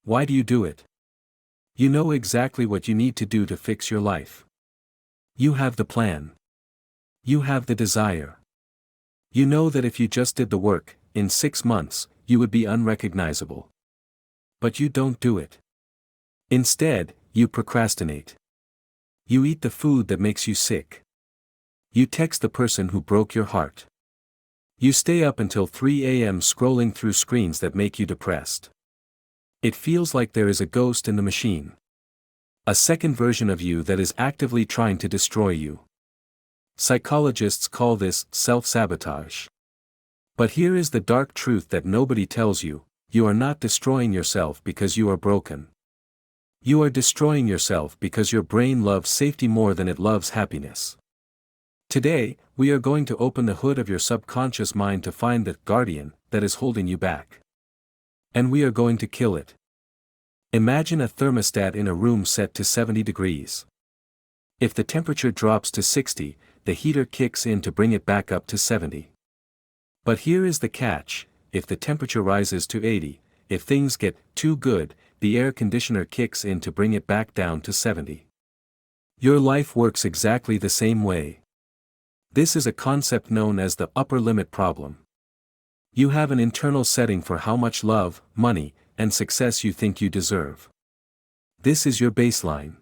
Why do you do it? You know exactly what you need to do to fix your life. You have the plan. You have the desire. You know that if you just did the work, in 6 months, you would be unrecognizable. But you don't do it. Instead, you procrastinate. You eat the food that makes you sick. You text the person who broke your heart. You stay up until 3 a.m. scrolling through screens that make you depressed. It feels like there is a ghost in the machine. A second version of you that is actively trying to destroy you. Psychologists call this self-sabotage. But here is the dark truth that nobody tells you: you are not destroying yourself because you are broken. You are destroying yourself because your brain loves safety more than it loves happiness. Today, we are going to open the hood of your subconscious mind to find the guardian that is holding you back. And we are going to kill it. Imagine a thermostat in a room set to 70 degrees. If the temperature drops to 60, the heater kicks in to bring it back up to 70. But here is the catch: if the temperature rises to 80, if things get too good, the air conditioner kicks in to bring it back down to 70. Your life works exactly the same way. This is a concept known as the upper limit problem. You have an internal setting for how much love, money, and success you think you deserve. This is your baseline.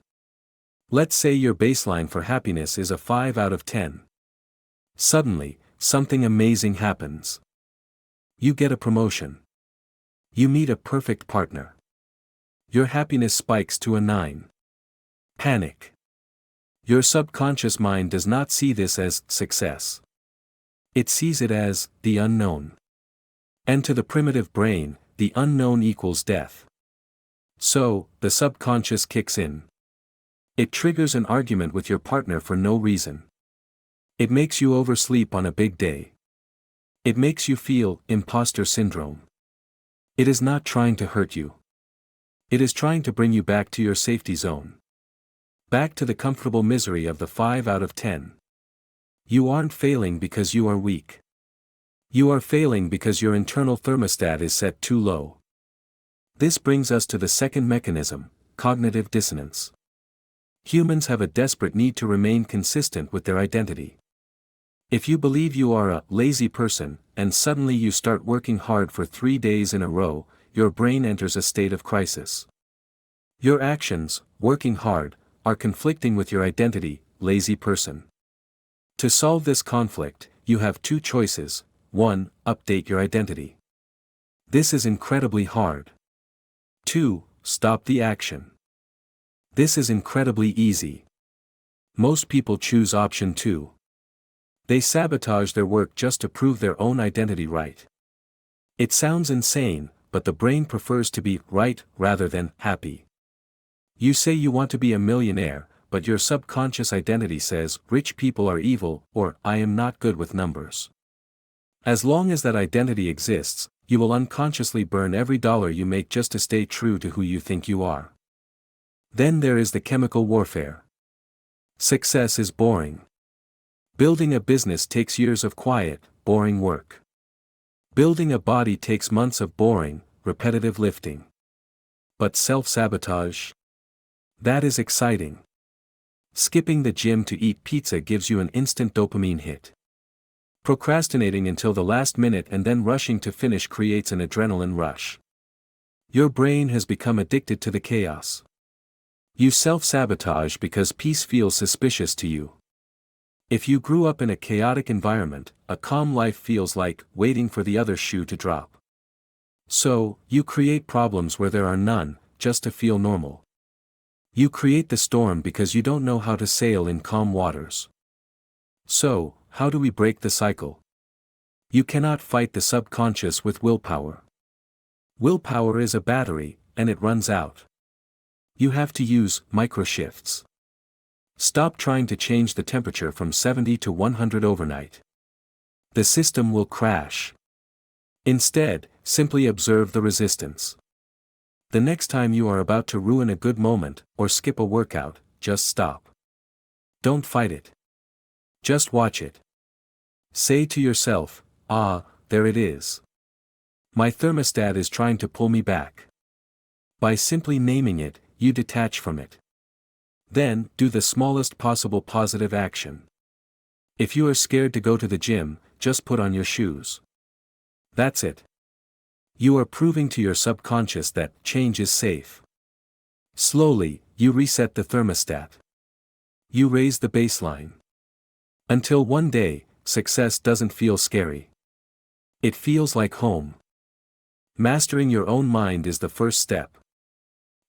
Let's say your baseline for happiness is a 5 out of 10. Suddenly, something amazing happens. You get a promotion. You meet a perfect partner. Your happiness spikes to a 9. Panic. Your subconscious mind does not see this as success. It sees it as the unknown. And to the primitive brain, the unknown equals death. So, the subconscious kicks in. It triggers an argument with your partner for no reason. It makes you oversleep on a big day. It makes you feel imposter syndrome. It is not trying to hurt you. It is trying to bring you back to your safety zone. Back to the comfortable misery of the 5 out of 10. You aren't failing because you are weak. You are failing because your internal thermostat is set too low. This brings us to the second mechanism: cognitive dissonance. Humans have a desperate need to remain consistent with their identity. If you believe you are a lazy person, and suddenly you start working hard for 3 days in a row, your brain enters a state of crisis. Your actions, working hard, are conflicting with your identity, lazy person. To solve this conflict, you have 2 choices. 1. Update your identity. This is incredibly hard. 2. Stop the action. This is incredibly easy. Most people choose option 2. They sabotage their work just to prove their own identity right. It sounds insane, but the brain prefers to be right rather than happy. You say you want to be a millionaire, but your subconscious identity says rich people are evil, or I am not good with numbers. As long as that identity exists, you will unconsciously burn every dollar you make just to stay true to who you think you are. Then there is the chemical warfare. Success is boring. Building a business takes years of quiet, boring work. Building a body takes months of boring, repetitive lifting. But self-sabotage? That is exciting. Skipping the gym to eat pizza gives you an instant dopamine hit. Procrastinating until the last minute and then rushing to finish creates an adrenaline rush. Your brain has become addicted to the chaos. You self-sabotage because peace feels suspicious to you. If you grew up in a chaotic environment, a calm life feels like waiting for the other shoe to drop. So, you create problems where there are none, just to feel normal. You create the storm because you don't know how to sail in calm waters. So, how do we break the cycle? You cannot fight the subconscious with willpower. Willpower is a battery, and it runs out. You have to use micro-shifts. Stop trying to change the temperature from 70 to 100 overnight. The system will crash. Instead, simply observe the resistance. The next time you are about to ruin a good moment, or skip a workout, just stop. Don't fight it. Just watch it. Say to yourself, there it is. My thermostat is trying to pull me back. By simply naming it, you detach from it. Then, do the smallest possible positive action. If you are scared to go to the gym, just put on your shoes. That's it. You are proving to your subconscious that change is safe. Slowly, you reset the thermostat. You raise the baseline. Until one day, success doesn't feel scary. It feels like home. Mastering your own mind is the first step.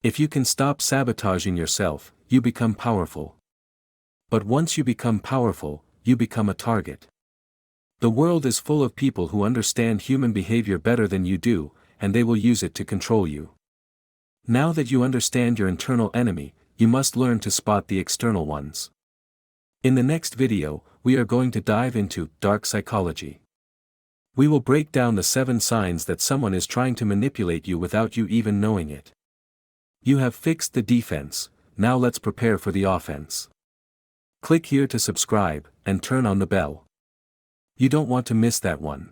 If you can stop sabotaging yourself, you become powerful. But once you become powerful, you become a target. The world is full of people who understand human behavior better than you do, and they will use it to control you. Now that you understand your internal enemy, you must learn to spot the external ones. In the next video, we are going to dive into dark psychology. We will break down the 7 signs that someone is trying to manipulate you without you even knowing it. You have fixed the defense, now let's prepare for the offense. Click here to subscribe, and turn on the bell. You don't want to miss that one.